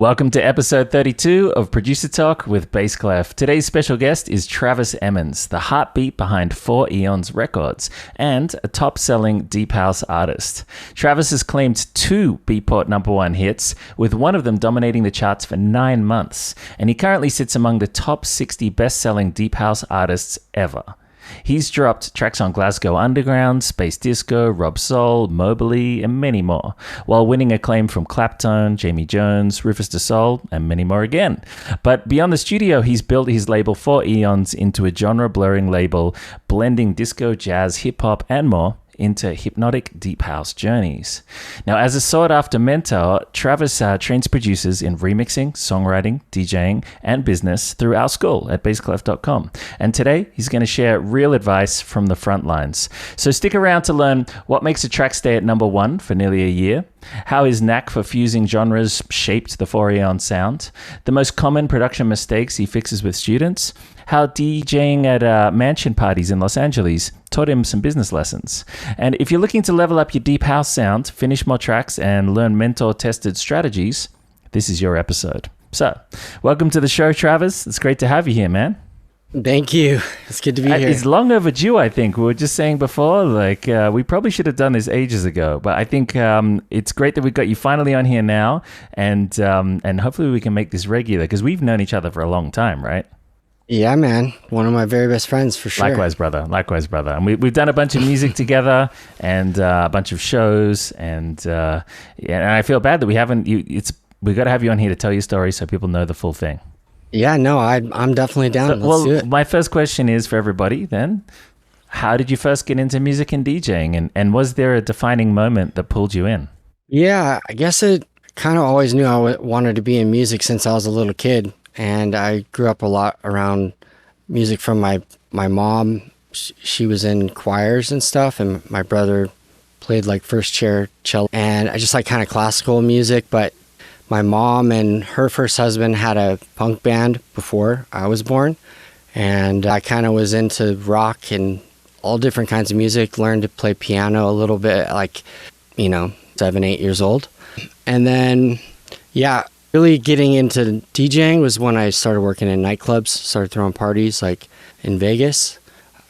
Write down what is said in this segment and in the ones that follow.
Welcome to episode 32 of Producer Talk with Base Clef. Today's special guest is Travis Emmons, the heartbeat behind Four Eons Records and a top-selling deep house artist. Travis has claimed 2 Beatport #1 hits, with one of them dominating the charts for 9 months, and he currently sits among the top 60 best-selling deep house artists ever. He's dropped tracks on Glasgow Underground, Space Disco, Rob Soul, Mobley, and many more, while winning acclaim from Claptone, Jamie Jones, Rufus Du Sol, and many more again. But beyond the studio, he's built his label Four Eons into a genre-blurring label, blending disco, jazz, hip-hop, and more into hypnotic deep house journeys. Now, as a sought-after mentor, Travis trains producers in remixing, songwriting, DJing, and business through our school at baseclef.com. And today, he's going to share real advice from the front lines. So stick around to learn what makes a track stay at #1 for nearly a year, how his knack for fusing genres shaped the Four Eon sound, the most common production mistakes he fixes with students, how DJing at mansion parties in Los Angeles taught him some business lessons. And if you're looking to level up your deep house sound, finish more tracks, and learn mentor-tested strategies, this is your episode. So, welcome to the show, Travis. It's great to have you here, man. Thank you. It's good to be here. It's long overdue, I think. We were just saying before, we probably should have done this ages ago. But I think it's great that we got you finally on here now, and hopefully we can make this regular, because we've known each other for a long time, right? Yeah, man. One of my very best friends, for sure. Likewise, brother. Likewise, brother. And we've done a bunch of music together and a bunch of shows. And I feel bad that we haven't. We got to have you on here to tell your story so people know the full thing. Yeah, no, I'm definitely down. Let's do it. My first question is for everybody then. How did you first get into music and DJing? And was there a defining moment that pulled you in? Yeah, I guess it kind of always knew I wanted to be in music since I was a little kid. And I grew up a lot around music from my mom. She was in choirs and stuff, and my brother played like first chair cello. And I just like kind of classical music, but my mom and her first husband had a punk band before I was born. And I kind of was into rock and all different kinds of music, learned to play piano a little bit, 7, 8 years old. And then, yeah, really getting into DJing was when I started working in nightclubs, started throwing parties like in Vegas.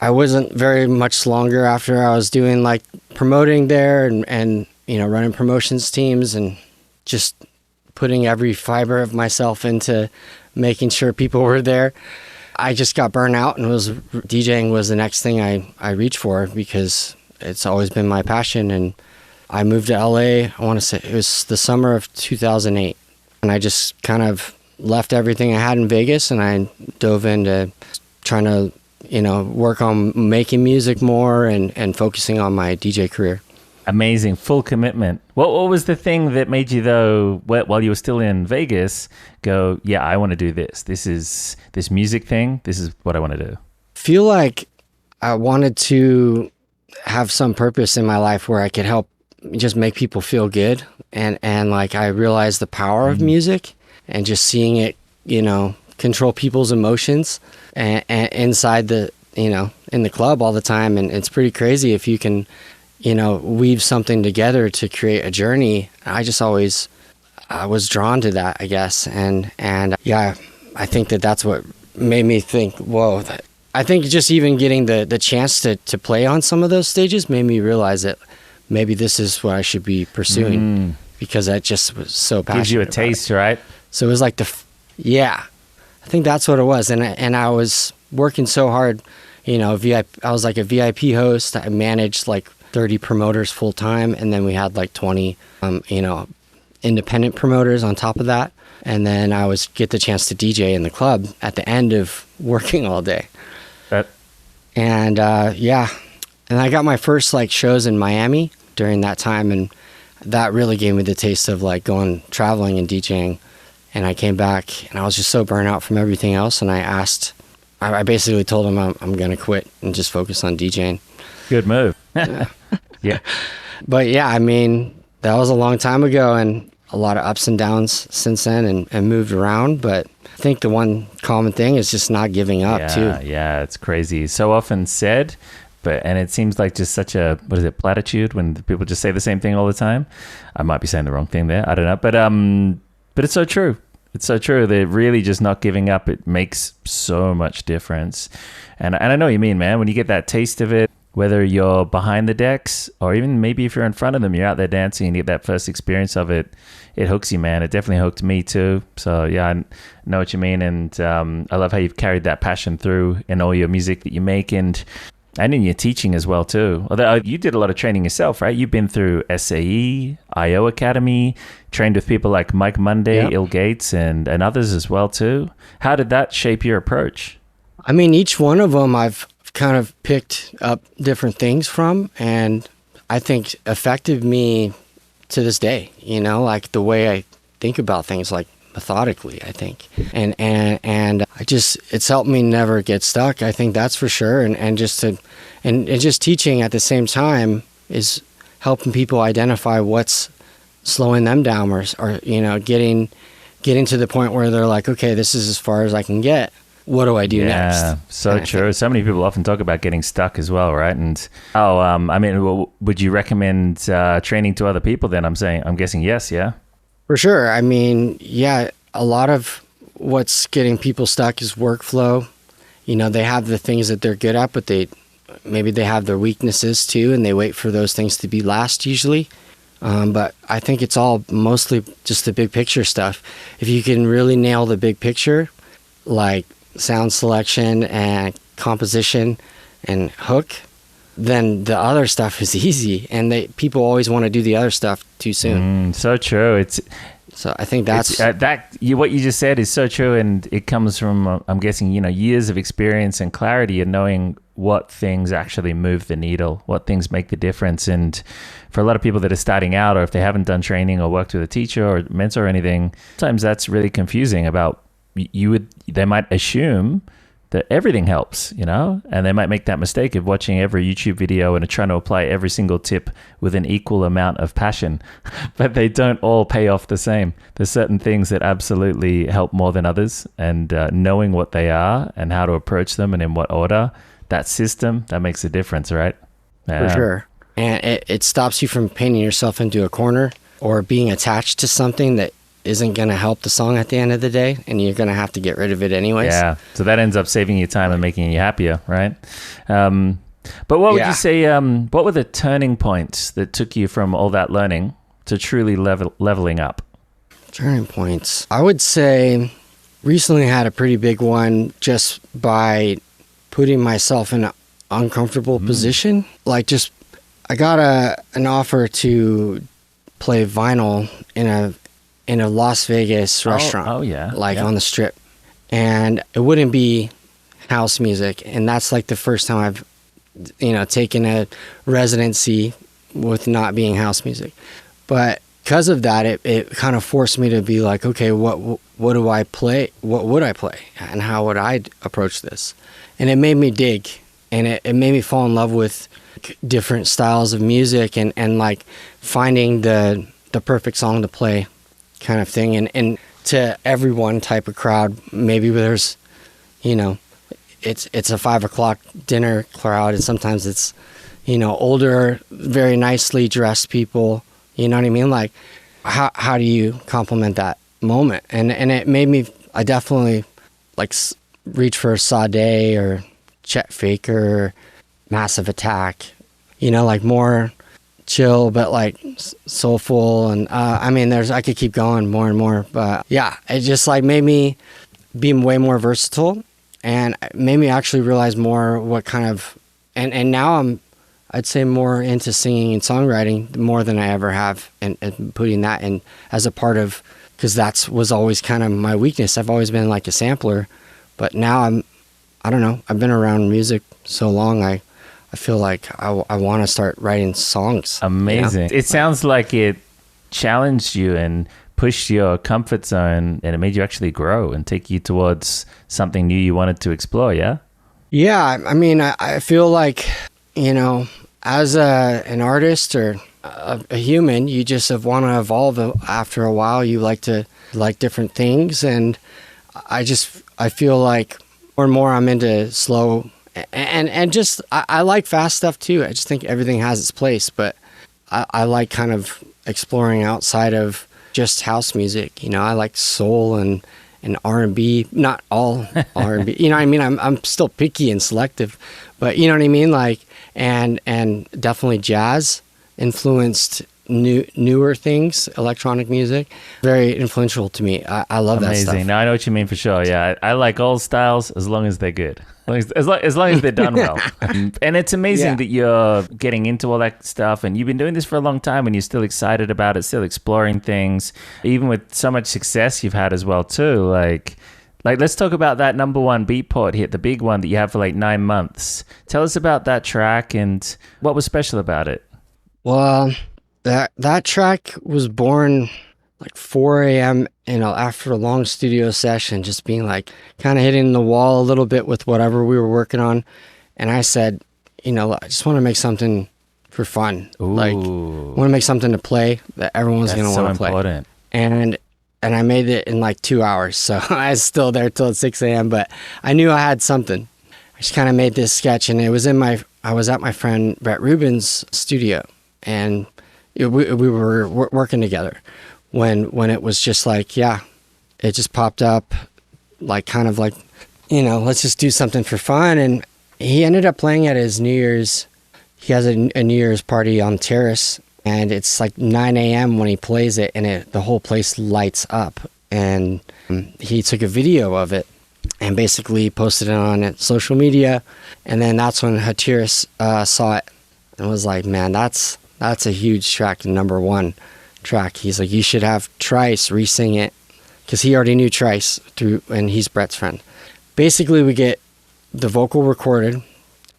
I wasn't very much longer after I was doing like promoting there and running promotions teams and just putting every fiber of myself into making sure people were there. I just got burnt out, and DJing was the next thing I reached for, because it's always been my passion. And I moved to LA, I want to say it was the summer of 2008. And I just kind of left everything I had in Vegas, and I dove into trying to, work on making music more and focusing on my DJ career. Amazing. Full commitment. What was the thing that made you, though, while you were still in Vegas, go, yeah, I want to do this. This music thing. This is what I want to do. Feel like I wanted to have some purpose in my life where I could help just make people feel good. And like I realized the power of music and just seeing it, control people's emotions and inside the, in the club all the time. And it's pretty crazy if you can, weave something together to create a journey. I was drawn to that, I guess. And yeah, I think that's what made me think, whoa, I think just even getting the chance to play on some of those stages made me realize that maybe this is what I should be pursuing, because I just was so passionate. Gives you a taste, right? So it was like I think that's what it was. And I was working so hard, I was like a VIP host. I managed like 30 promoters full time. And then we had like 20, independent promoters on top of that. And then I was get the chance to DJ in the club at the end of working all day. And and I got my first like shows in Miami during that time, and that really gave me the taste of like going traveling and DJing. And I came back and I was just so burnt out from everything else, and I basically told him I'm going to quit and just focus on DJing. Good move. Yeah. But yeah, I mean, that was a long time ago, and a lot of ups and downs since then, and moved around. But I think the one common thing is just not giving up too. Yeah, it's crazy. So often said, and it seems like just such a, platitude when people just say the same thing all the time. I might be saying the wrong thing there. I don't know. But it's so true. It's so true. They're really just not giving up. It makes so much difference. And I know what you mean, man. When you get that taste of it, whether you're behind the decks or even maybe if you're in front of them, you're out there dancing and you get that first experience of it, it hooks you, man. It definitely hooked me too. So yeah, I know what you mean. And I love how you've carried that passion through in all your music that you make and in your teaching as well too. Although you did a lot of training yourself, right? You've been through SAE, IO Academy, trained with people like Mike Monday, Yep. Il Gates, and others as well too. How did that shape your approach? I mean, each one of them I've kind of picked up different things from, and I think affected me to this day, you know, like the way I think about things, like methodically, I think. And it's helped me never get stuck. I think that's for sure. And just teaching at the same time is helping people identify what's slowing them down or you know, getting to the point where they're like, okay, this is as far as I can get. What do I do next? Yeah, so true. So many people often talk about getting stuck as well, right? And I mean, would you recommend training to other people? Then I'm guessing yes, yeah. For sure. I mean, yeah, a lot of what's getting people stuck is workflow. You know, they have the things that they're good at, but maybe they have their weaknesses too, and they wait for those things to be last usually. But I think it's all mostly just the big picture stuff. If you can really nail the big picture, like sound selection and composition and hook, then the other stuff is easy, and people always want to do the other stuff too soon. So true. So I think that's what you just said is so true, and it comes from I'm guessing, you know, years of experience and clarity and knowing what things actually move the needle, what things make the difference. And for a lot of people that are starting out, or if they haven't done training or worked with a teacher or mentor or anything, sometimes that's really confusing. About they might assume that everything helps, you know, and they might make that mistake of watching every YouTube video and trying to apply every single tip with an equal amount of passion, but they don't all pay off the same. There's certain things that absolutely help more than others, and knowing what they are and how to approach them and in what order, that system, that makes a difference, right? For sure. And it stops you from painting yourself into a corner or being attached to something that isn't going to help the song at the end of the day, and you're going to have to get rid of it anyways. Yeah, so that ends up saving you time and making you happier, right? But what would you say, what were the turning points that took you from all that learning to truly leveling up? Turning points. I would say recently had a pretty big one just by putting myself in an uncomfortable position. Like I got an offer to play vinyl in a Las Vegas restaurant. Oh yeah. On the Strip. And it wouldn't be house music. And that's like the first time I've, you know, taken a residency with not being house music. But because of that, it kind of forced me to be like, okay, what do I play? What would I play? And how would I approach this? And it made me dig. And it made me fall in love with different styles of music and like finding the perfect song to play, kind of thing. And to every one type of crowd, maybe there's, you know, it's a 5 o'clock dinner crowd, and sometimes it's, you know, older, very nicely dressed people. You know what I mean? Like, how do you complement that moment? And it made me, I definitely like reach for Sade or Chet Faker, Massive Attack, you know, like more chill but like soulful. And I mean, I could keep going more and more, but yeah, it just like made me be way more versatile, and made me actually realize more what kind of, and now I'd say more into singing and songwriting more than I ever have, and putting that in as a part of, because was always kind of my weakness. I've always been like a sampler, but now I don't know, I've been around music so long, I feel like I want to start writing songs. Amazing. You know? It sounds like it challenged you and pushed your comfort zone, and it made you actually grow and take you towards something new you wanted to explore, yeah? Yeah, I mean, I feel like, you know, as an artist or a human, you just want to evolve after a while. You like different things, and I feel like more and more I'm into slow and just I like fast stuff too. I just think everything has its place, but I like kind of exploring outside of just house music. You know, I like soul and R&B, not all R&B. You know what I mean? I'm still picky and selective, but you know what I mean? Like, and definitely jazz influenced newer things, electronic music, very influential to me. I love that stuff. Amazing. No, I know what you mean for sure. Yeah, I like all styles as long as they're good. As long as they're done well. And it's amazing that you're getting into all that stuff, and you've been doing this for a long time, and you're still excited about it, still exploring things, even with so much success you've had as well too. Like let's talk about that number one Beatport hit, the big one that you had for like 9 months. Tell us about that track and what was special about it. Well, that track was born like 4 a.m. After a long studio session, just being like kind of hitting the wall a little bit with whatever we were working on. And I said, I just want to make something for fun. Ooh. Like, I want to make something to play that everyone's going to want to play. Important. And I made it in like 2 hours. So I was still there till 6 a.m. But I knew I had something. I just kind of made this sketch, and it was I was at my friend Brett Rubin's studio, and we were working together when it was just like, it just popped up, like kind of like, let's just do something for fun. And he ended up playing at his New Year's. He has a New Year's party on Terrace, and it's like 9 a.m. when he plays it, and the whole place lights up. And he took a video of it and basically posted it on social media. And then that's when Hatiris saw it and was like, man, that's a huge track, the number one track. He's like, you should have Trice re-sing it, because he already knew Trice and he's Brett's friend. Basically, we get the vocal recorded,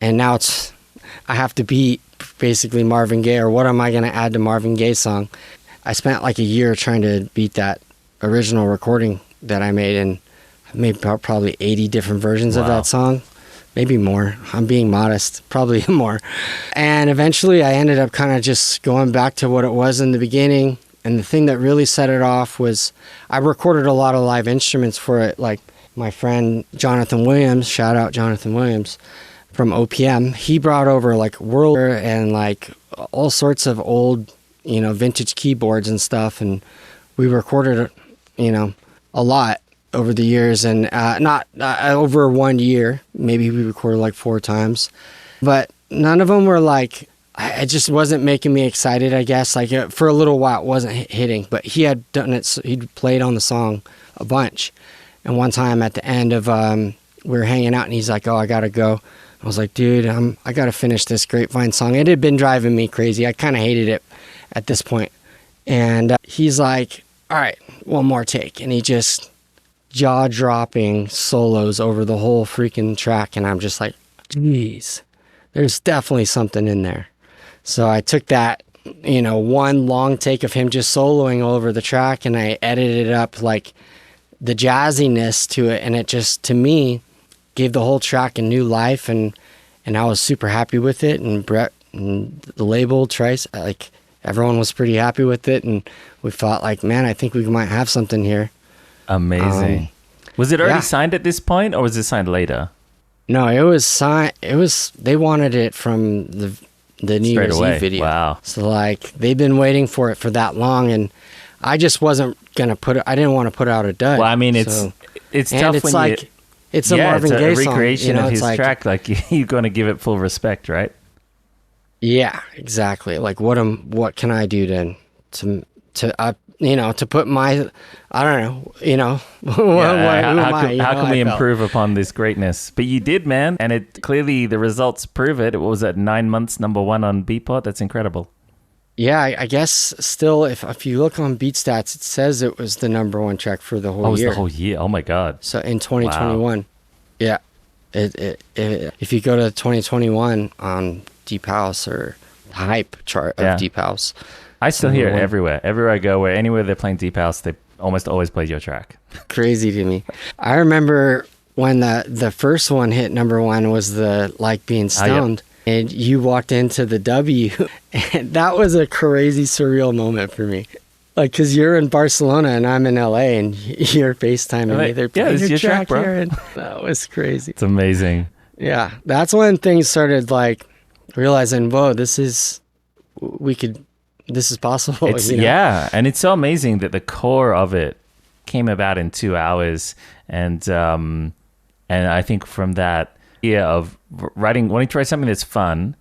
and now I have to beat basically Marvin Gaye, or what am I going to add to Marvin Gaye's song? I spent like a year trying to beat that original recording that I made, and I made probably 80 different versions of that song. Maybe more. I'm being modest. Probably more. And eventually I ended up kind of just going back to what it was in the beginning. And the thing that really set it off was I recorded a lot of live instruments for it. Like my friend Jonathan Williams, shout out Jonathan Williams from OPM. He brought over like Whirler and like all sorts of old, vintage keyboards and stuff. And we recorded, a lot over the years, and not over 1 year. Maybe we recorded like 4 times, but none of them were like, it just wasn't making me excited, I guess. Like for a little while it wasn't hitting, but he had done it. So he'd played on the song a bunch. And one time at the end of, we were hanging out, and he's like, oh, I gotta go. I was like, dude, I gotta finish this Grapevine song. It had been driving me crazy. I kind of hated it at this point. And he's like, all right, one more take. And he just jaw-dropping solos over the whole freaking track, and I'm just like, geez, there's definitely something in there. So I took that, one long take of him just soloing over the track, and I edited it up like the jazziness to it, and it just, to me, gave the whole track a new life, and I was super happy with it, and Brett and the label, Trice, like everyone was pretty happy with it, and we thought like, man, I think we might have something here. Amazing. Was it already signed at this point, or was it signed later? No, it was signed. They wanted it from the New Year's Eve video. Wow. So like they've been waiting for it for that long, and I just wasn't gonna I didn't want to put out a dud. Well, I mean, it's tough when like it's a Marvin Gaye song. It's a recreation of his like, track. Like you're gonna give it full respect, right? Yeah, exactly. Like what can I do to put my, I don't know, how can we improve upon this greatness? But you did, man, and it clearly the results prove it. It was at 9 months, number one on Beatport. That's incredible. Yeah, I guess still, if you look on BeatStats, it says it was the number one track for the whole year. Oh, it was the whole year. Oh my God. So in 2021, wow. Yeah, if you go to 2021 on Deep House or the Hype chart of Deep House. I still hear it everywhere. Everywhere I go, anywhere they're playing Deep House, they almost always play your track. Crazy to me. I remember when the first one hit number one was the Like Being Stoned, and you walked into the W, and that was a crazy, surreal moment for me. Like, because you're in Barcelona and I'm in LA, and you're FaceTiming me. They're playing your track bro. Here, and that was crazy. It's amazing. Yeah, that's when things started like realizing, whoa, we could this is possible. It's and it's so amazing that the core of it came about in 2 hours, and I think from that of wanting to write something that's fun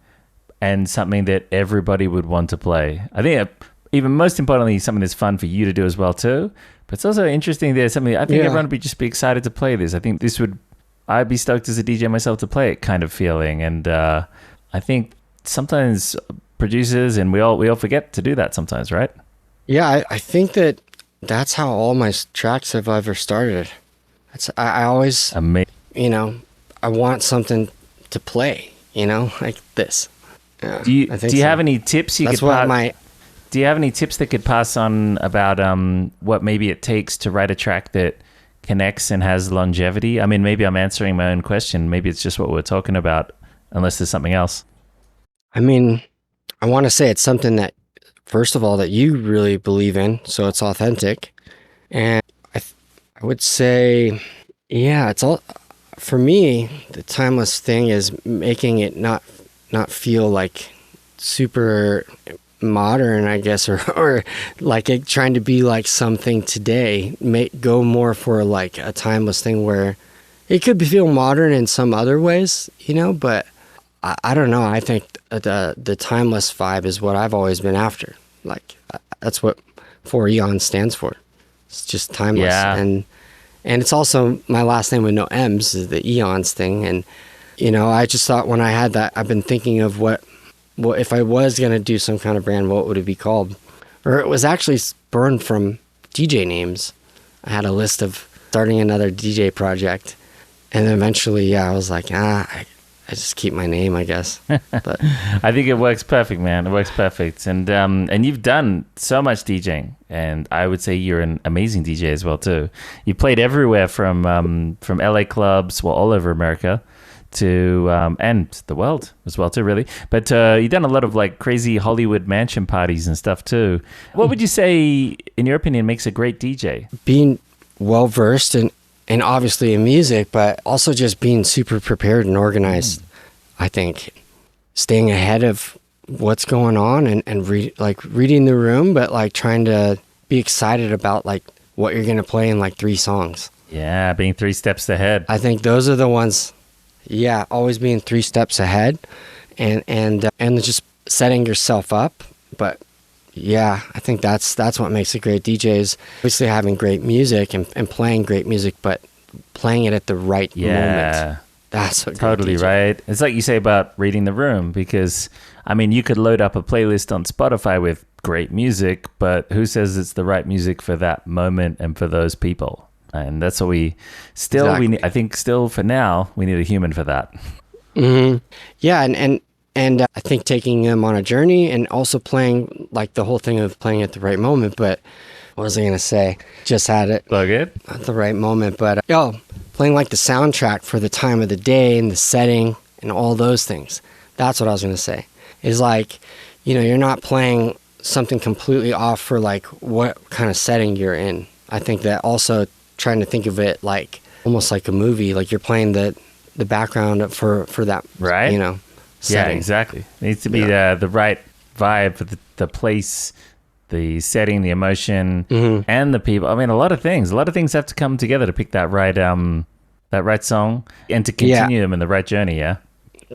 and something that everybody would want to play. I think even most importantly, something that's fun for you to do as well too. But it's also interesting. There's something I think everyone would just be excited to play this. I think I'd be stoked as a DJ myself to play it kind of feeling. And I think sometimes producers and we all forget to do that sometimes, right? Yeah, I think that's how all my tracks have ever started. I always, I want something to play, like this. Yeah, do you have any tips you could do you have any tips that could pass on about what maybe it takes to write a track that connects and has longevity? I mean, maybe I'm answering my own question. Maybe it's just what we're talking about, unless there's something else. I mean, I want to say it's something that, first of all, that you really believe in, so it's authentic. And I would say, it's all, for me, the timeless thing is making it not feel like super modern, I guess, or like it trying to be like something today. Go more for like a timeless thing where it could feel modern in some other ways, but I don't know. I think the timeless vibe is what I've always been after. Like that's what Four Eons stands for. It's just timeless. Yeah. And it's also my last name with no M's is the Eons thing. And, I just thought when I had that, I've been thinking of what if I was going to do some kind of brand, what would it be called? Or it was actually spurned from DJ names. I had a list of starting another DJ project. And eventually, I was like, I just keep my name, I guess. But I think it works perfect, man. It works perfect. And you've done so much DJing, and I would say you're an amazing DJ as well too. You played everywhere from LA clubs, all over America, to and the world as well too, really. But you've done a lot of like crazy Hollywood mansion parties and stuff too. What would you say, in your opinion, makes a great DJ? Being well versed and obviously in music, but also just being super prepared and organized. I think staying ahead of what's going on and reading the room, but like trying to be excited about like what you're going to play in like 3 songs. Yeah, being 3 steps ahead. I think those are the ones. Yeah, always being 3 steps ahead and just setting yourself up. But yeah, I think that's what makes a great DJ is obviously having great music and playing great music, but playing it at the right moment. That's what totally right. It's like you say about reading the room, because I mean, you could load up a playlist on Spotify with great music, but who says it's the right music for that moment and for those people? And that's what we I think still for now, we need a human for that. Mm-hmm. Yeah. And I think taking them on a journey and also playing like the whole thing of playing at the right moment. But what was I going to say? Just had it. Plug it. At the right moment. But playing like the soundtrack for the time of the day and the setting and all those things. That's what I was going to say. Is like, you're not playing something completely off for like what kind of setting you're in. I think that also trying to think of it like almost like a movie, like you're playing the background for that, right? Setting. Yeah, exactly. It needs to be the right vibe for the place, the setting, the emotion, and the people. I mean, a lot of things have to come together to pick that right song and to continue them in the right journey. Yeah,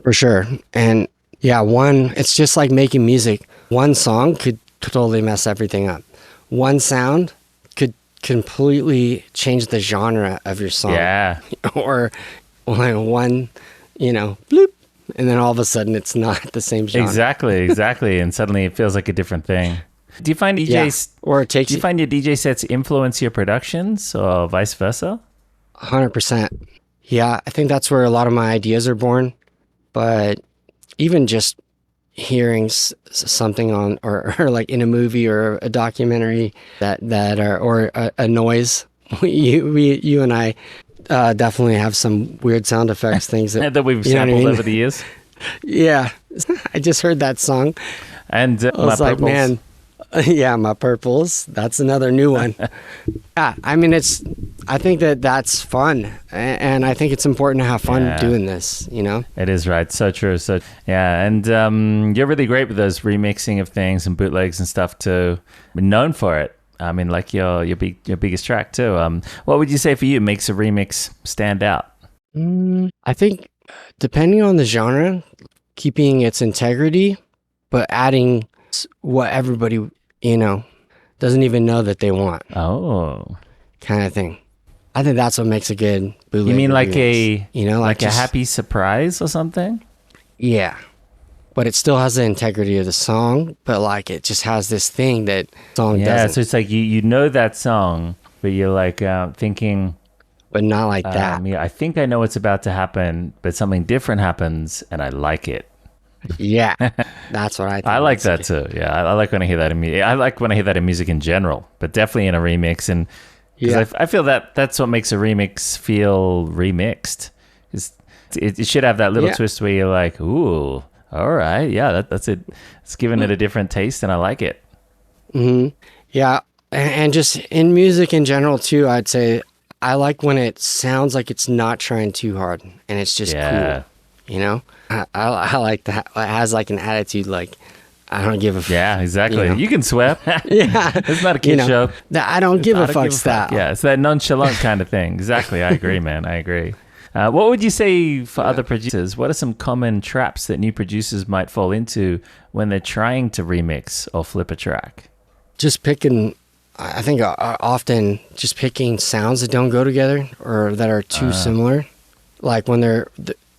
for sure. And it's just like making music. One song could totally mess everything up. One sound could completely change the genre of your song. Yeah. Or like one, bloop. And then all of a sudden it's not the same genre. Exactly. And suddenly it feels like a different thing. Do you find DJs or do you find your DJ sets influence your productions or vice versa? 100%. Yeah, I think that's where a lot of my ideas are born. But even just hearing something on or like in a movie or a documentary that or a noise, you and I definitely have some weird sound effects things that we've sampled over the years. Yeah, I just heard that song and I was like, man, Yeah, my purples. That's another new one. Yeah, I mean, I think that's fun. And I think it's important to have fun doing this, you know? It is, right. So true. So, yeah. And you're really great with those remixing of things and bootlegs and stuff too. We're known for it. I mean, like your biggest track too. What would you say for you makes a remix stand out? I think depending on the genre, keeping its integrity, but adding what everybody, you know, doesn't even know that they want. Oh. Kind of thing. I think that's what makes a good bootleg. You mean like remix. you know, like a happy surprise or something? Yeah. But it still has the integrity of the song, but like it just has this thing that song doesn't. Yeah, so it's like you know that song, but you're like thinking... But not like that. Yeah, I think I know what's about to happen, but something different happens and I like it. Yeah, that's what I think. I like that too. Yeah, I like when I hear that in music. I like when I hear that in music in general, but definitely in a remix. And because I feel that that's what makes a remix feel remixed. It should have that little twist where you're like, ooh, all right, yeah, that's it. It's giving it a different taste, and I like it. Yeah, and just in music in general too, I'd say I like when it sounds like it's not trying too hard and it's just cool. You know, I like that. It has like an attitude, like I don't give a fuck. Yeah, exactly. You know? You can swear. Yeah, it's not a kid show. I don't give a fuck style. Yeah, it's that nonchalant kind of thing. Exactly. I agree, man. I agree. What would you say for other producers? What are some common traps that new producers might fall into when they're trying to remix or flip a track? Just picking. I think often just picking sounds that don't go together or that are too similar, like when they're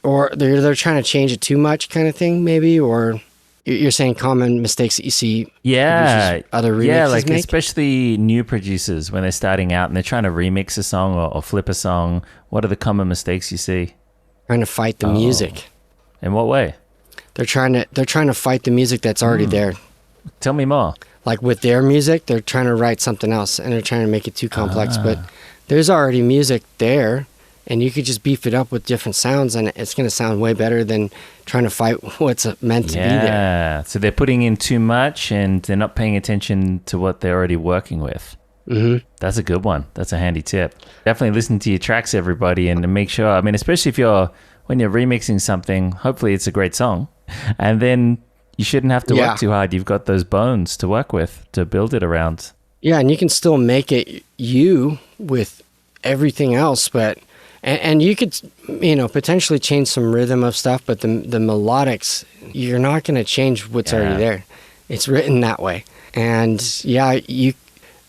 trying to change it too much, kind of thing, maybe. Or you're saying common mistakes that you see. Other remixes like make? Especially new producers when they're starting out and they're trying to remix a song or flip a song. What are the common mistakes you see? Trying to fight the music. In what way? They're trying to fight the music that's already there. Tell me more. Like with their music, they're trying to write something else and they're trying to make it too complex. But there's already music there, and you could just beef it up with different sounds, and it's going to sound way better than trying to fight what's meant to be there. Yeah, so they're putting in too much, and they're not paying attention to what they're already working with. Mm-hmm. That's a good one. That's a handy tip. Definitely listen to your tracks, everybody, and make sure. I mean, especially when you're remixing something, hopefully it's a great song, and then you shouldn't have to work too hard. You've got those bones to work with to build it around. Yeah, and you can still make it you with everything else, but and you could, potentially change some rhythm of stuff, but the melodics, you're not going to change what's already there. It's written that way. And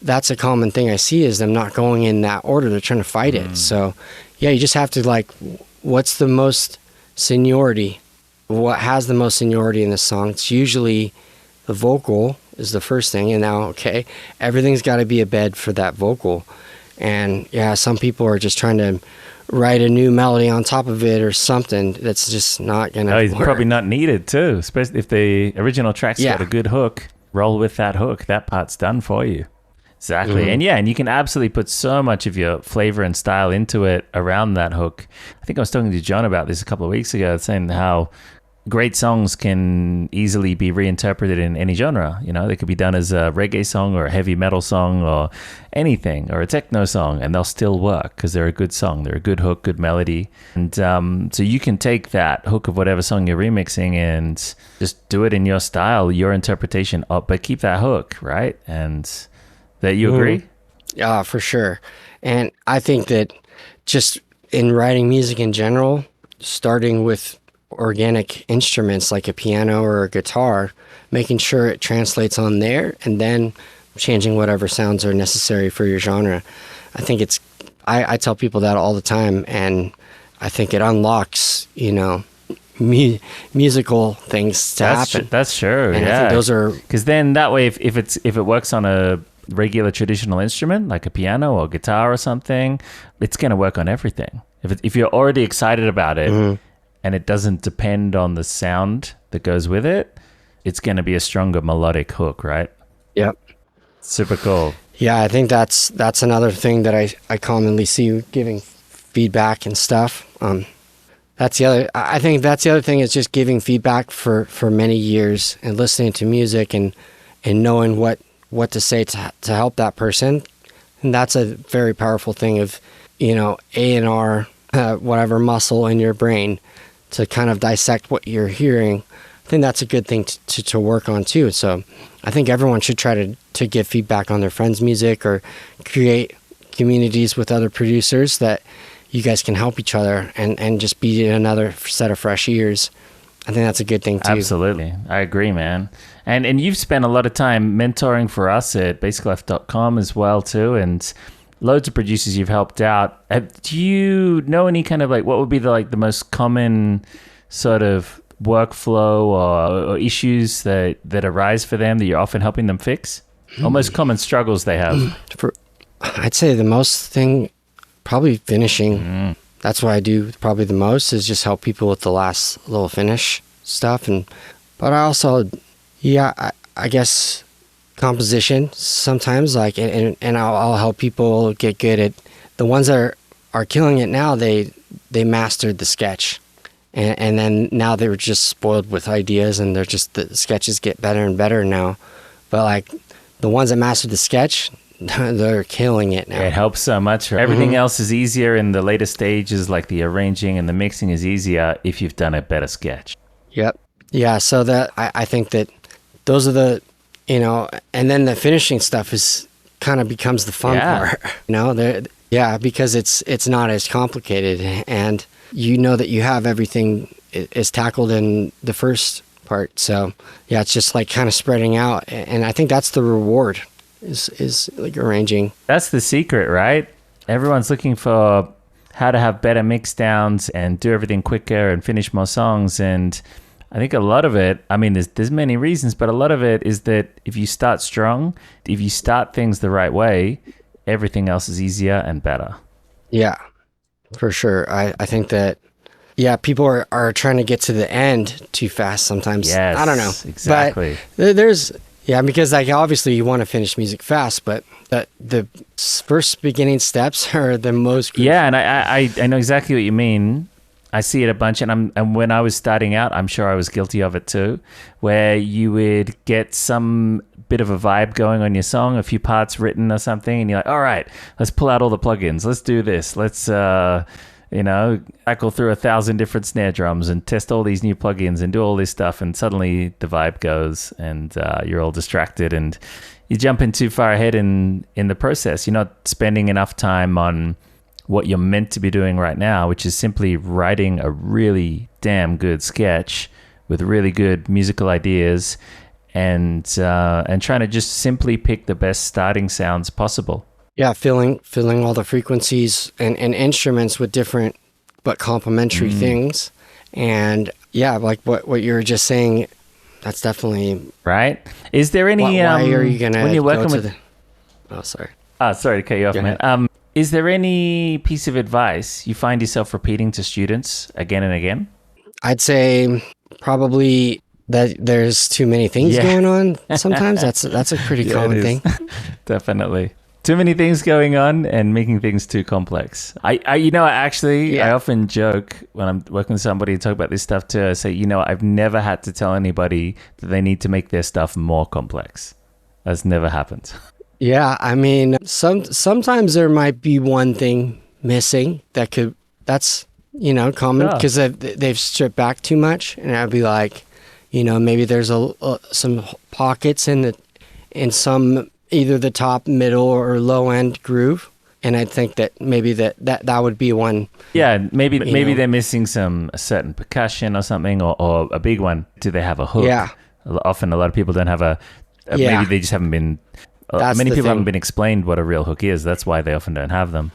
that's a common thing I see is them not going in that order. They're trying to fight it. So, you just have to what's the most seniority? What has the most seniority in the song? It's usually the vocal is the first thing. And now, everything's got to be a bed for that vocal. And some people are just trying to write a new melody on top of it or something that's just not going to work. It's probably not needed too, especially if the original track's got a good hook. Roll with that hook. That part's done for you. Exactly. Mm-hmm. And you can absolutely put so much of your flavor and style into it around that hook. I think I was talking to John about this a couple of weeks ago, saying how great songs can easily be reinterpreted in any genre. They could be done as a reggae song or a heavy metal song or anything, or a techno song, and they'll still work because they're a good song. They're a good hook, good melody. And so you can take that hook of whatever song you're remixing and just do it in your style, your interpretation, but keep that hook, right? And that you agree? Yeah, for sure. And I think that just in writing music in general, starting with organic instruments like a piano or a guitar, making sure it translates on there, and then changing whatever sounds are necessary for your genre. I think I tell people that all the time, and I think it unlocks, musical things to happen. That's true. And I think those are, because then that way, if it works on a regular traditional instrument like a piano or guitar or something, it's going to work on everything. If you're already excited about it, and it doesn't depend on the sound that goes with it, it's going to be a stronger melodic hook, right? Yep. Super cool. Yeah, I think that's another thing that I commonly see giving feedback and stuff. I think that's the other thing is just giving feedback for many years and listening to music and knowing what what to say to help that person. And that's a very powerful thing of, A&R, whatever muscle in your brain to kind of dissect what you're hearing. I think that's a good thing to work on too. So I think everyone should try to give feedback on their friends' music or create communities with other producers that you guys can help each other and just be another set of fresh ears. I think that's a good thing too. Absolutely. I agree, man. And you've spent a lot of time mentoring for us at baseclef.com as well too, and loads of producers you've helped out. Do you know any kind of like what would be the most common sort of workflow or issues that arise for them that you're often helping them fix? Or most common struggles they have? I'd say the most thing, probably finishing. That's what I do probably the most, is just help people with the last little finish stuff. But I also, I guess composition sometimes, like, and I'll help people get good at the ones that are killing it now. They mastered the sketch, and then now they're just spoiled with ideas, and the sketches get better and better now. But like the ones that mastered the sketch, they're killing it now. It helps so much. Everything else is easier in the later stages, like the arranging and the mixing is easier if you've done a better sketch. Yep. Yeah, so that I think that those are the, and then the finishing stuff is kind of becomes the fun part, because it's not as complicated, and that you have everything is tackled in the first part. So yeah, it's just like kind of spreading out, and I think that's the reward is like arranging. That's the secret, right? Everyone's looking for how to have better mix downs and do everything quicker and finish more songs, and I think a lot of it, I mean, there's many reasons, but a lot of it is that if you start strong, if you start things the right way, everything else is easier and better. Yeah, for sure. I think that, people are trying to get to the end too fast sometimes. Yes, I don't know. Exactly. But there's, because like obviously you want to finish music fast, but the first beginning steps are the most crucial. Yeah, and I know exactly what you mean. I see it a bunch, and when I was starting out, I'm sure I was guilty of it too, where you would get some bit of a vibe going on your song, a few parts written or something, and you're like, all right, let's pull out all the plugins, let's do this, let's cycle through 1,000 different snare drums and test all these new plugins and do all this stuff, and suddenly the vibe goes, and you're all distracted, and you jump in too far ahead in the process. You're not spending enough time on what you're meant to be doing right now, which is simply writing a really damn good sketch with really good musical ideas, and trying to just simply pick the best starting sounds possible. Yeah, filling all the frequencies and instruments with different but complementary things. And like what you were just saying, that's definitely right. Is there any why are you gonna when you're working go to with sorry to cut you off, man. Is there any piece of advice you find yourself repeating to students again and again? I'd say probably that there's too many things going on sometimes. That's a pretty common thing. Definitely. Too many things going on and making things too complex. I often joke when I'm working with somebody and talk about this stuff too. I say, I've never had to tell anybody that they need to make their stuff more complex. That's never happened. Yeah, I mean, sometimes there might be one thing missing that's common because they've stripped back too much, and I'd be like, maybe there's some pockets in some either the top, middle, or low end groove, and I think that maybe that would be one. Yeah, maybe they're missing a certain percussion or something, or a big one. Do they have a hook? Yeah. Often a lot of people don't have maybe they just haven't been. Many people haven't been explained what a real hook is. That's why they often don't have them.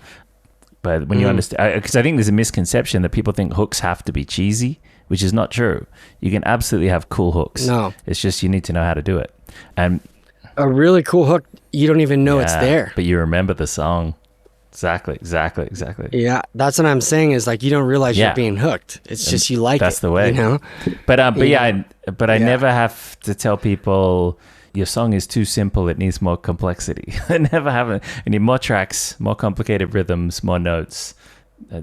But when you understand, because I think there's a misconception that people think hooks have to be cheesy, which is not true. You can absolutely have cool hooks. No. It's just you need to know how to do it. And a really cool hook, you don't even know it's there. But you remember the song. Exactly. Yeah, that's what I'm saying is like you don't realize you're being hooked. It's just you like that's it. That's the way. But I never have to tell people your song is too simple, it needs more complexity. I never have it. You need more tracks, more complicated rhythms, more notes. I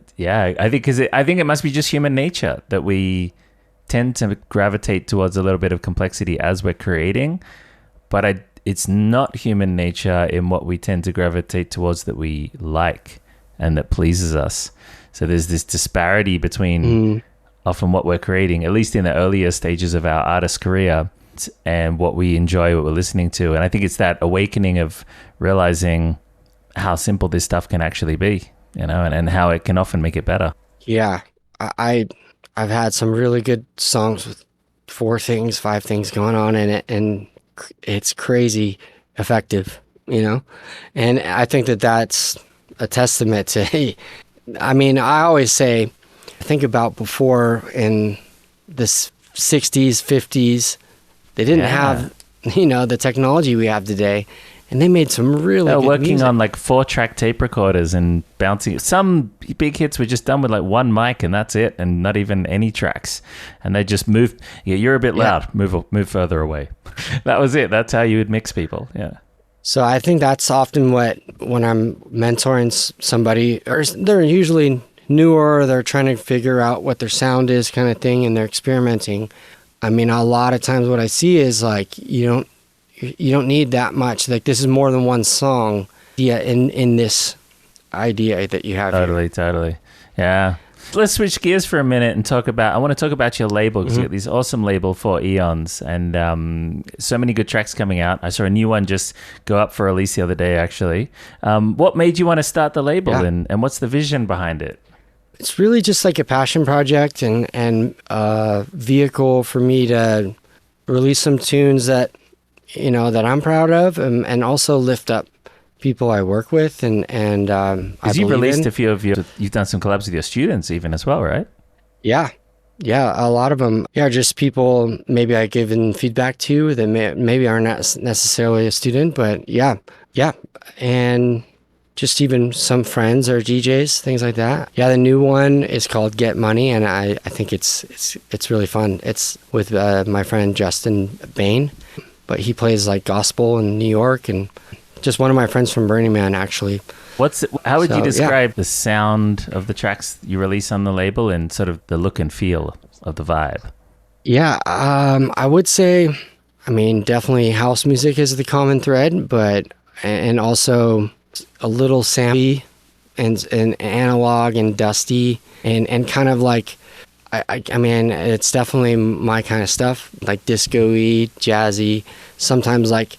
think it must be just human nature that we tend to gravitate towards a little bit of complexity as we're creating. But it's not human nature in what we tend to gravitate towards that we like and that pleases us. So there's this disparity between often what we're creating, at least in the earlier stages of our artist career, and what we enjoy, what we're listening to. And I think it's that awakening of realizing how simple this stuff can actually be, you know, and how it can often make it better. Yeah, I've had some really good songs with 4 things, 5 things going on in it, and it's crazy effective, you know? And I think that that's a testament to, I mean, I always say, think about before in the 60s, 50s, they didn't have, you know, the technology we have today. And they made some really good working music. on like 4-track tape recorders and bouncing. Some big hits were just done with like one mic and that's it, and not even any tracks. And they just moved. Yeah, you're a bit loud. Move further away. That was it. That's how you would mix people. Yeah. So I think that's often when I'm mentoring somebody, or they're usually newer, or they're trying to figure out what their sound is, kind of thing, and they're experimenting. I mean, a lot of times what I see is like you don't need that much. Like, this is more than one song. Yeah, in this idea that you have. Totally. Yeah. Let's switch gears for a minute and I want to talk about your label, because you got this awesome label, Four Eons, and so many good tracks coming out. I saw a new one just go up for release the other day, actually. What made you want to start the label, and what's the vision behind it? It's really just like a passion project and a vehicle for me to release some tunes that, you know, that I'm proud of, and also lift up people I work with, and because you've released a few of you've done some collabs with your students even as well, right? Yeah, a lot of them are just people maybe I given feedback to that maybe aren't necessarily a student, but yeah, and just even some friends or DJs, things like that. Yeah, the new one is called Get Money, and I think it's really fun. It's with my friend Justin Bain, but he plays like gospel in New York, and just one of my friends from Burning Man, actually. How would you describe the sound of the tracks you release on the label and sort of the look and feel of the vibe? Yeah, I would say, I mean, definitely house music is the common thread, and also a little sampy and analog and dusty and kind of like, I mean, it's definitely my kind of stuff, like disco-y, jazzy, sometimes like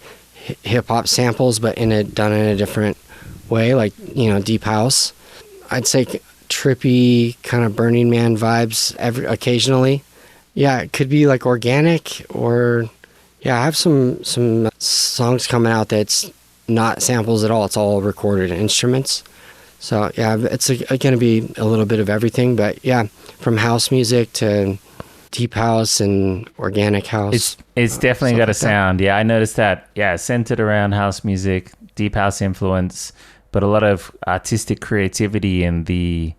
hip-hop samples, but done in a different way, like, you know, deep house. I'd say trippy kind of Burning Man vibes occasionally. Yeah, it could be like organic, or I have some songs coming out that's not samples at all. It's all recorded instruments. So yeah, it's going to be a little bit of everything, but yeah, from house music to deep house and organic house. It's definitely got a sound. Yeah, I noticed that. Yeah, centered around house music, deep house influence, but a lot of artistic creativity in the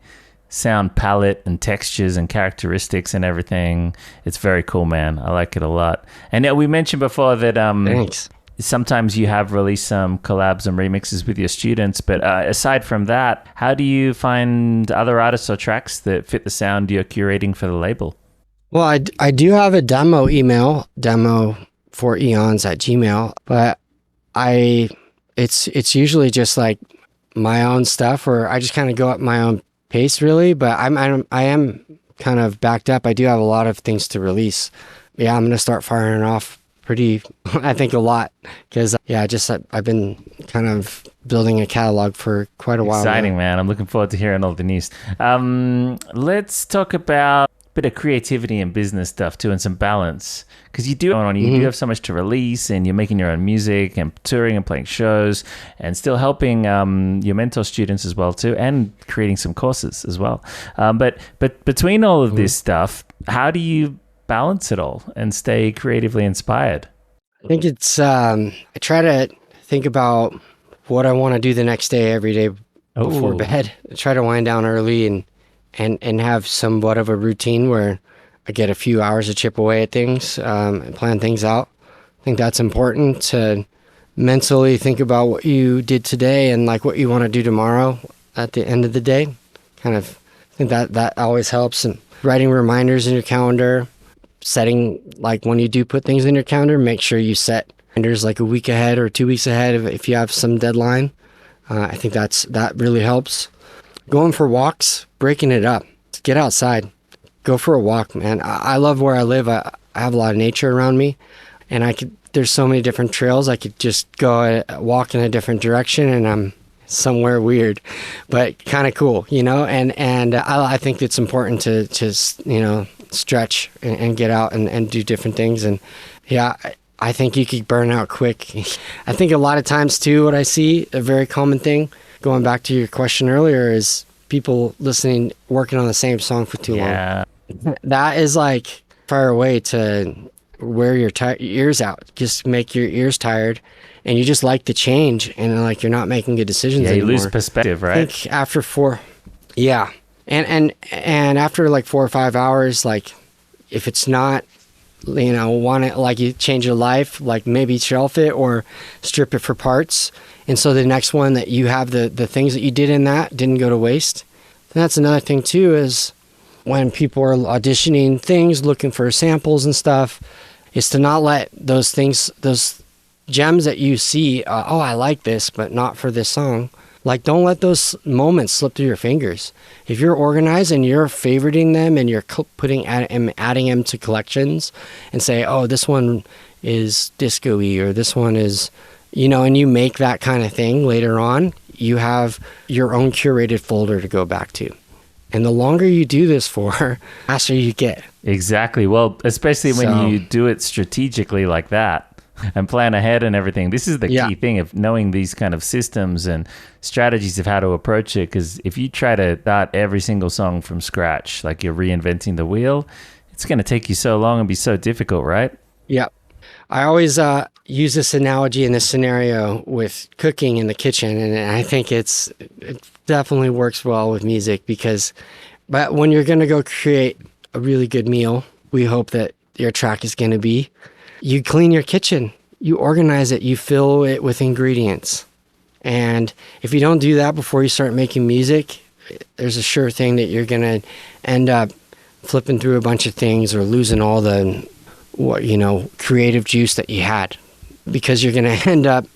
sound palette and textures and characteristics and everything. It's very cool, man. I like it a lot. And we mentioned before that Thanks. Sometimes you have released some collabs and remixes with your students, but aside from that, how do you find other artists or tracks that fit the sound you're curating for the label? Well, I do have a demo email, demo4eons@gmail, but it's usually just like my own stuff, or I just kind of go at my own pace, really. But I am kind of backed up. I do have a lot of things to release. Yeah, I'm gonna start firing off I think a lot, because I've been kind of building a catalog for quite a while. Exciting, now. Man. I'm looking forward to hearing all the news. Let's talk about a bit of creativity and business stuff too, and some balance, because you do have so much to release, and you're making your own music and touring and playing shows, and still helping your mentor students as well too, and creating some courses as well. But between all of this stuff, how do you balance it all and stay creatively inspired? I think it's I try to think about what I want to do the next day every day before bed. I try to wind down early and have somewhat of a routine where I get a few hours to chip away at things and plan things out. I think that's important to mentally think about what you did today and like what you want to do tomorrow at the end of the day. I think that always helps. And writing reminders in your calendar, setting, like when you do put things in your calendar, make sure you set And there's like a week ahead or 2 weeks ahead if you have some deadline. I think that really helps. Going for walks, breaking it up. Get outside. Go for a walk, man. I love where I live. I have a lot of nature around me, and there's so many different trails. I could just go walk in a different direction, and I'm somewhere weird, but kind of cool, and I think it's important to just, stretch and get out and do different things. And yeah, I think you could burn out quick. I think a lot of times too, what I see, a very common thing, going back to your question earlier, is people working on the same song for too long. That is like far away to wear your ears out, just make your ears tired, and you just like the change, and like you're not making good decisions anymore. You lose perspective, right? I think after and after like 4 or 5 hours, like if it's not, like you change your life, like maybe shelf it or strip it for parts, and so the next one that you have the things that you did in that didn't go to waste. And that's another thing too, is when people are auditioning things, looking for samples and stuff, is to not let those things, those gems that you see, I like this, but not for this song. Like, don't let those moments slip through your fingers. If you're organized and you're favoriting them and you're adding them to collections and say, oh, this one is disco-y or this one is, and you make that kind of thing later on, you have your own curated folder to go back to. And the longer you do this for, the faster you get. Exactly. Well, especially when you do it strategically like that and plan ahead and everything. This is the key thing of knowing these kind of systems and strategies of how to approach it. Because if you try to start every single song from scratch, like you're reinventing the wheel, it's going to take you so long and be so difficult, right? Yeah. I always use this analogy in this scenario with cooking in the kitchen, and I think it definitely works well with music but when you're going to go create a really good meal, we hope that your track is going to be, you clean your kitchen, you organize it, you fill it with ingredients. And if you don't do that before you start making music, there's a sure thing that you're going to end up flipping through a bunch of things or losing all the creative juice that you had, because you're going to end up,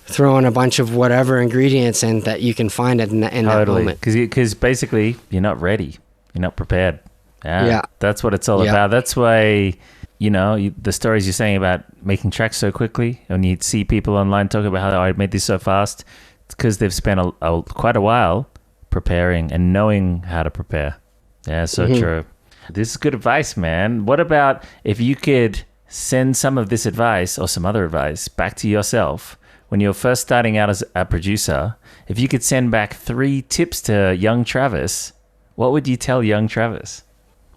throwing a bunch of whatever ingredients in that you can find in that moment. Because basically you're not ready. You're not prepared. Yeah. That's what it's all about. That's why, the stories you're saying about making tracks so quickly, and you see people online talk about how I made this so fast, it's because they've spent quite a while preparing and knowing how to prepare. Yeah, so true. This is good advice, man. What about if you could send some of this advice or some other advice back to yourself when you're first starting out as a producer? If you could send back 3 tips to young Travis, what would you tell young Travis?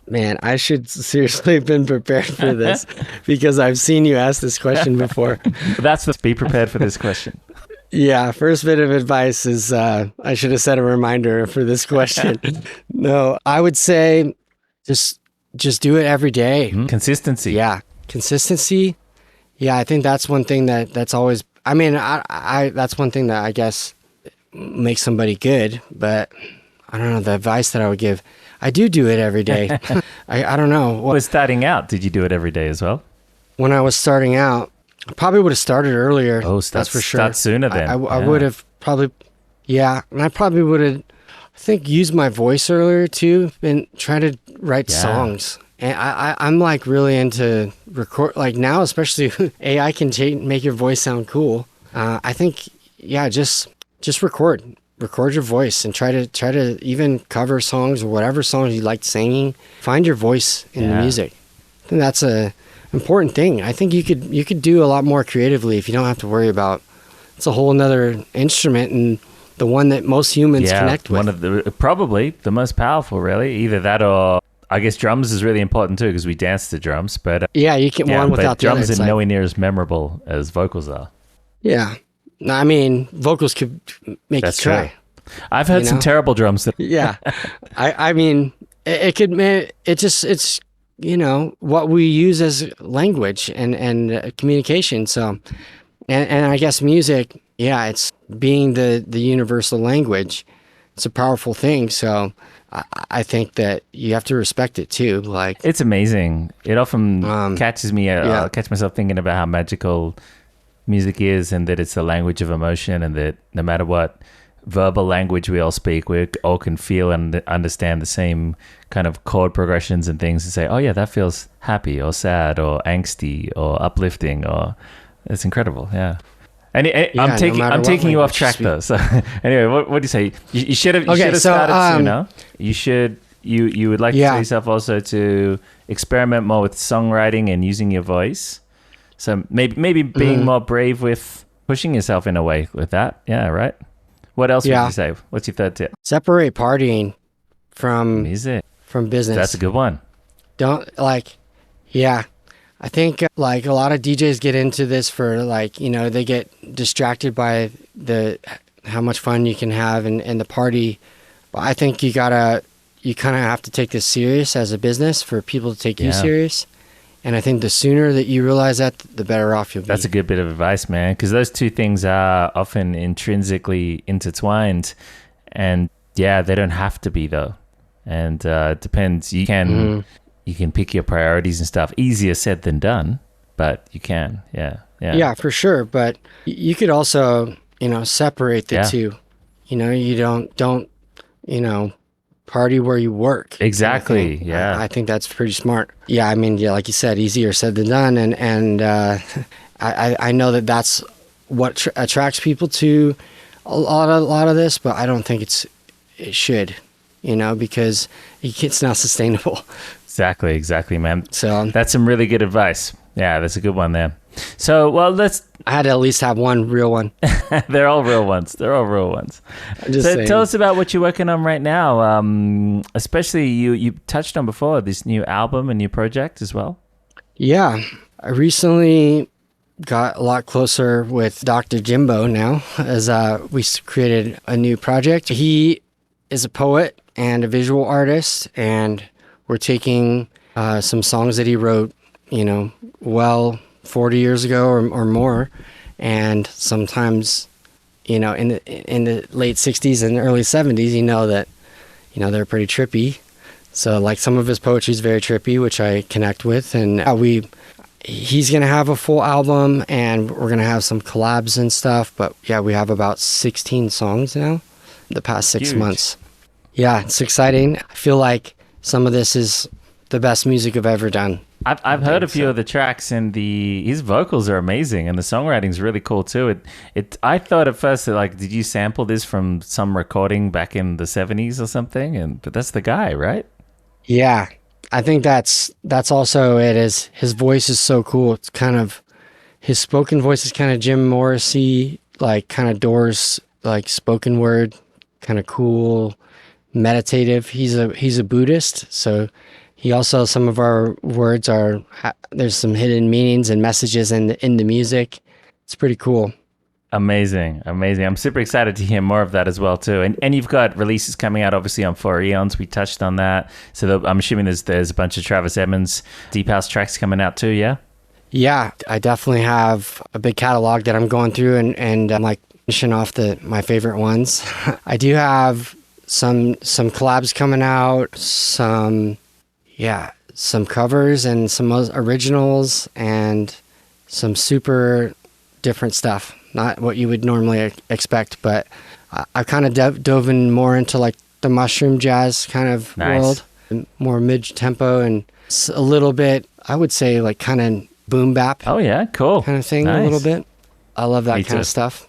Man, I should seriously have been prepared for this because I've seen you ask this question before. Be prepared for this question. Yeah, first bit of advice is I should have set a reminder for this question. No, I would say just do it every day. Consistency. Yeah, consistency. Yeah, I think that's one thing that's always, that's one thing that I guess makes somebody good, but I don't know, the advice that I would give, I do it every day. I don't know. Was starting out, did you do it every day as well? When I was starting out, I probably would have started earlier. Oh, that's for sure. Start sooner then. I would have probably, and I probably would have, I think, used my voice earlier too and try to write songs. And I'm like really into record, like now, especially AI can make your voice sound cool. I think, just record your voice and try to even cover songs or whatever songs you like singing. Find your voice in the music. I think that's a important thing. I think you could do a lot more creatively if you don't have to worry about, it's a whole another instrument and the one that most humans connect with. One of probably the most powerful, really. Either that or I guess drums is really important too because we dance to drums. But you can one without the other. Drums are nowhere near as memorable as vocals are. Yeah, I mean vocals could make you cry. True. I've heard some terrible drums. I mean it's what we use as language and communication. So, and I guess music, it's being the universal language. it's a powerful thing. So I think that you have to respect it too. Like, It's amazing. It often catches me. I'll catch myself thinking about how magical music is, and that it's the language of emotion, and that no matter what verbal language we all speak, we all can feel and understand the same kind of chord progressions and things, and say, oh yeah, that feels happy or sad or angsty or uplifting, or it's incredible. Yeah. And I'm taking you off track though. So anyway, what do you say? You should have started sooner. You would like to tell yourself also to experiment more with songwriting and using your voice. So maybe being more brave with pushing yourself in a way with that. Yeah, right. What else would you say? What's your third tip? Separate partying from music, from business. That's a good one. I think like a lot of DJs get into this for like, you know, they get distracted by how much fun you can have in the party. But I think you kind of have to take this serious as a business for people to take you serious. And I think the sooner that you realize that, the better off you'll be. That's a good bit of advice, man, because those two things are often intrinsically intertwined. And yeah, they don't have to be though. And it depends. You can pick your priorities and stuff. Easier said than done, but you can. Yeah, for sure. But you could also, you know, separate the two. You know, you don't you know, party where you work. Exactly. I think that's pretty smart. Yeah, I mean, like you said, easier said than done. And I know that's what attracts people to a lot of this, but I don't think it should, you know, because it's not sustainable. Exactly, man. So that's some really good advice. Yeah, that's a good one there. So, I had to at least have one real one. They're all real ones. I'm just saying. Tell us about what you're working on right now. Especially you touched on before this new album and new project as well. Yeah, I recently got a lot closer with Dr. Jimbo now, as we created a new project. He is a poet and a visual artist, and we're taking some songs that he wrote, you know, 40 years ago or more, and sometimes, you know, in the late 60s and early 70s, you know that, you know, they're pretty trippy. So like some of his poetry is very trippy, which I connect with, and he's gonna have a full album, and we're gonna have some collabs and stuff. But yeah, we have about 16 songs now the past 6 months. Yeah, it's exciting. I feel like some of this is the best music I've ever done. I've heard a few of the tracks, and his vocals are amazing, and the songwriting's really cool too. I thought at first that, like, did you sample this from some recording back in the 70s or something? But that's the guy, right? Yeah, I think that's also it. Is his voice is so cool. It's kind of, his spoken voice is kind of Jim Morrissey, like kind of Doors, like spoken word, kind of cool, meditative. He's a Buddhist, so he also, some of our words there's some hidden meanings and messages in the music. It's pretty cool. Amazing. I'm super excited to hear more of that as well too. And you've got releases coming out obviously on Four Eons. We touched on that. So I'm assuming there's a bunch of Travis Emmons deep house tracks coming out too. Yeah. Yeah, I definitely have a big catalog that I'm going through, and I'm like finishing off my favorite ones. I do have some collabs coming out, some covers and some originals, and some super different stuff. Not what you would normally expect, but I've kind of dove in more into like the mushroom jazz kind of world, more mid-tempo, and a little bit, I would say, like kind of boom bap. Oh yeah, cool. Kind of thing, a little bit. I love that kind of stuff.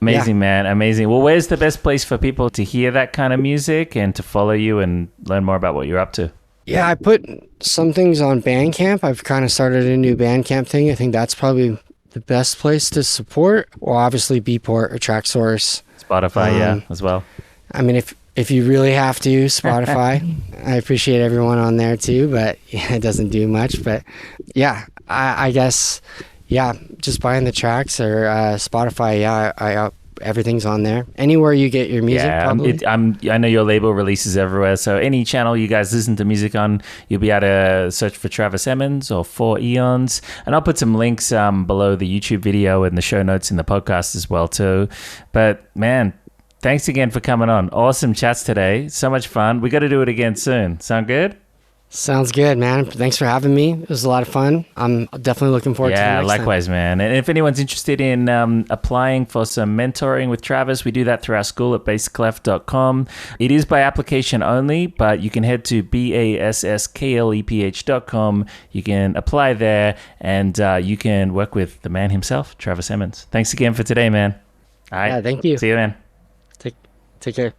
Amazing, man. Amazing. Well, where's the best place for people to hear that kind of music and to follow you and learn more about what you're up to? Yeah, I put some things on Bandcamp. I've kind of started a new Bandcamp thing. I think that's probably the best place to support. Well, obviously Beatport or TrackSource. Spotify, as well. I mean, if you really have to, Spotify. I appreciate everyone on there too, but it doesn't do much. But yeah, I guess, just buying the tracks or Spotify, everything's on there. Anywhere you get your music, probably. I know your label releases everywhere, so any channel you guys listen to music on, you'll be able to search for Travis Emmons or Four Eons, and I'll put some links below the YouTube video and the show notes in the podcast as well too. But man, Thanks again for coming on. Awesome chats today. So much fun. We got to do it again soon. Sound good? Sounds good, man. Thanks for having me. It was a lot of fun. I'm definitely looking forward to the next time. Yeah, likewise, man. And if anyone's interested in applying for some mentoring with Travis, we do that through our school at baseclef.com. It is by application only, but you can head to basskleph.com. You can apply there, and you can work with the man himself, Travis Emmons. Thanks again for today, man. All right. Yeah, thank you. See you, man. Take care.